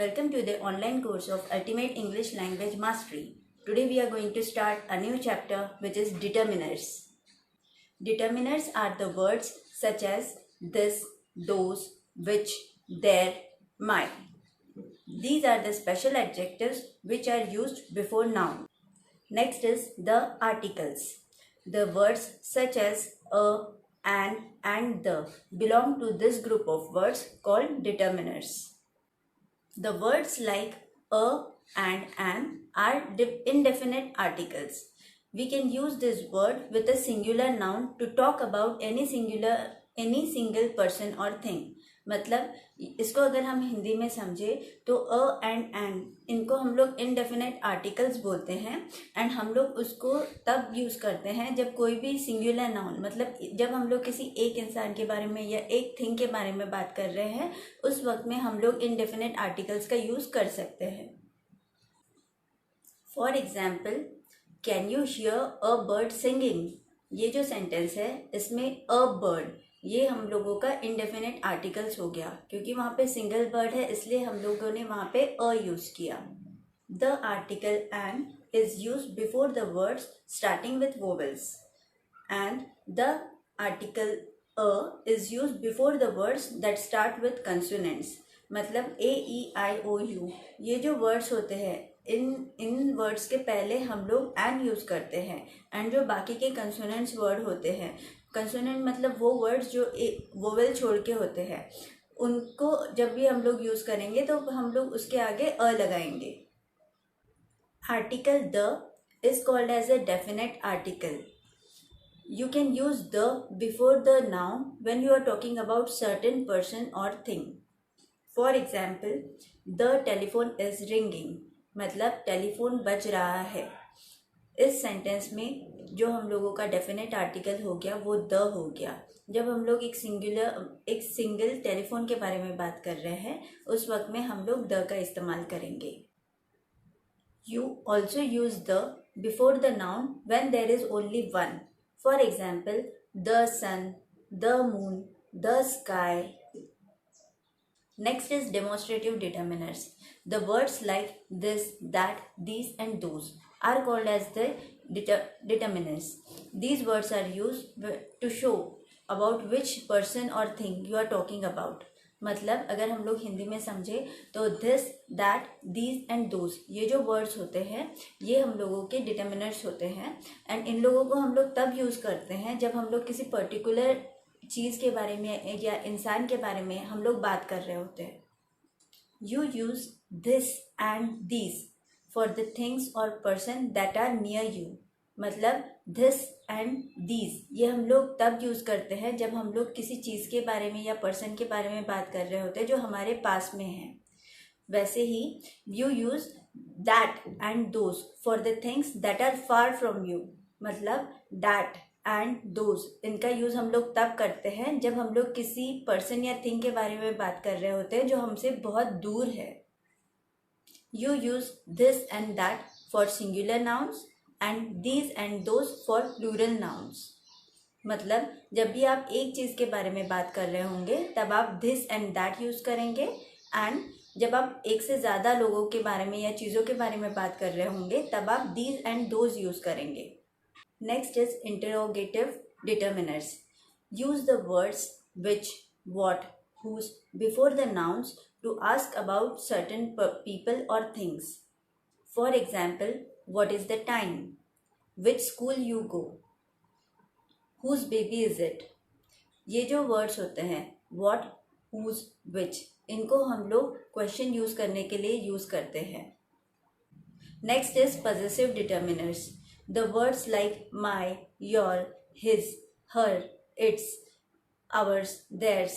Welcome to the online course of Ultimate English Language Mastery. Today we are going to start a new chapter which is determiners. Determiners are the words such as this, those, which, their, my. These are the special adjectives which are used before noun. Next is the articles. The words such as a, an, and the belong to this group of words called determiners. The words like a and an are indefinite articles. We can use this word with a singular noun to talk about any single person or thing. मतलब इसको अगर हम हिंदी में समझे तो अ and N इनको हम लोग इनडेफिनेट आर्टिकल्स बोलते हैं एंड हम लोग उसको तब यूज़ करते हैं जब कोई भी सिंगुलर नाउन मतलब जब हम लोग किसी एक इंसान के बारे में या एक थिंग के बारे में बात कर रहे हैं उस वक्त में हम लोग इनडेफिनेट आर्टिकल्स का यूज़ कर सकते हैं. For example, can you here a bird singing. ये जो सेंटेंस है इसमें अ बर्ड ये हम लोगों का इंडेफिनेट आर्टिकल्स हो गया क्योंकि वहाँ पे सिंगल वर्ड है इसलिए हम लोगों ने वहाँ पे अ यूज़ किया. The article an is use before the words starting with vowels and the article a is use before the words that start with consonants. मतलब ए ई आई ओ यू ये जो वर्ड्स होते हैं इन वर्ड्स के पहले हम लोग एन यूज़ करते हैं एंड जो बाकी के कंसोनेंट्स वर्ड होते हैं, कंसोनेंट मतलब वो वर्ड्स जो वोवेल छोड़ के होते हैं, उनको जब भी हम लोग यूज़ करेंगे तो हम लोग उसके आगे अ लगाएंगे. Article the is called as a definite article. You can use the before the noun when you are talking about certain person or thing. For example, the telephone is ringing. मतलब telephone बज रहा है. इस sentence में जो हम लोगों का डेफिनेट आर्टिकल हो गया वो द हो गया. जब हम लोग एक सिंगल टेलीफोन के बारे में बात कर रहे हैं उस वक्त में हम लोग द का इस्तेमाल करेंगे. You also use the before the noun when there is only one. For example, the sun, the moon, the sky. Next is demonstrative determiners. The words like this, that, these and those are called as the determiners. These words are used to show about which person or thing you are talking about. मतलब अगर हम लोग हिंदी में समझे तो this, that, these and those ये जो words होते हैं ये हम लोगों के डिटर्मिनर्स होते हैं एंड इन लोगों को हम लोग तब यूज़ करते हैं जब हम लोग किसी पर्टिकुलर चीज़ के बारे में या इंसान के बारे में हम लोग बात कर रहे होते हैं. You use this and these for the things और person that are near you. मतलब दिस एंड दीज ये हम लोग तब यूज़ करते हैं जब हम लोग किसी चीज़ के बारे में या पर्सन के बारे में बात कर रहे होते हैं जो हमारे पास में है. वैसे ही you use that and those for the things that are far from you. मतलब दैट एंड दोज इनका यूज़ हम लोग तब करते हैं जब हम लोग किसी पर्सन या थिंग के बारे में बात कर रहे होते हैं जो हमसे बहुत दूर है. You use this and that for singular nouns and these and those for plural nouns. मतलब जब भी आप एक चीज़ के बारे में बात कर रहे होंगे तब आप दिस एंड दैट यूज़ करेंगे एंड जब आप एक से ज़्यादा लोगों के बारे में या चीज़ों के बारे में बात कर रहे होंगे तब आप दीज एंड दोज यूज़ करेंगे. Next is interrogative determiners. Use the words which, what, whose before the nouns to ask about certain people or things. For example, what is the time? Which school you go? Whose baby is it? ये जो words होते हैं what, whose, which इनको हम लोग question use करने के लिए use करते हैं. Next is possessive determiners. The words like my, your, his, her, its, ours, theirs.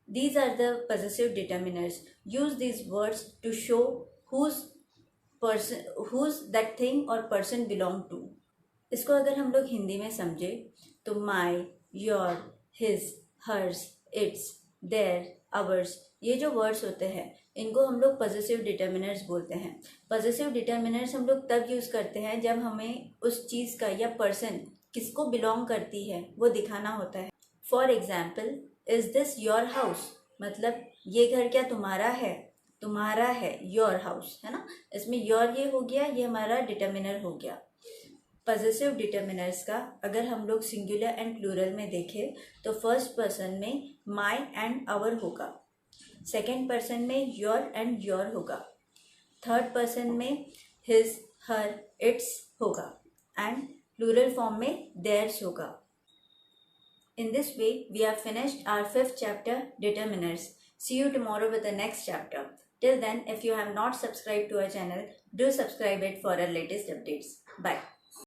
These are the possessive determiners. Use these words to show whose that thing or person belong to. इसको अगर हम लोग हिंदी में समझे तो my, your, his, hers, its, their, ours ये जो words होते हैं इनको हम लोग पॉजिटिव डिटर्मिनर्स बोलते हैं. पॉजिटिव डिटर्मिनर्स हम लोग तब यूज़ करते हैं जब हमें उस चीज़ का या पर्सन किसको बिलोंग करती है वो दिखाना होता है. For example, is this your house. मतलब ये घर क्या तुम्हारा है. तुम्हारा है, योर हाउस, है ना। इसमें योर ये हो गया, ये हमारा डिटर्मिनर हो गया। पजेसिव डिटर्मिनर्स का अगर हम लोग सिंगुलर एंड प्लूरल में देखें तो फर्स्ट पर्सन में माई एंड आवर होगा, सेकेंड पर्सन में योर एंड योर होगा, थर्ड पर्सन में हिज, हर, इट्स होगा एंड प्लूरल फॉर्म में देयर्स होगा। In this way, we have finished our 5th chapter, Determiners. See you tomorrow with the next chapter. Till then, if you have not subscribed to our channel, do subscribe it for our latest updates. Bye.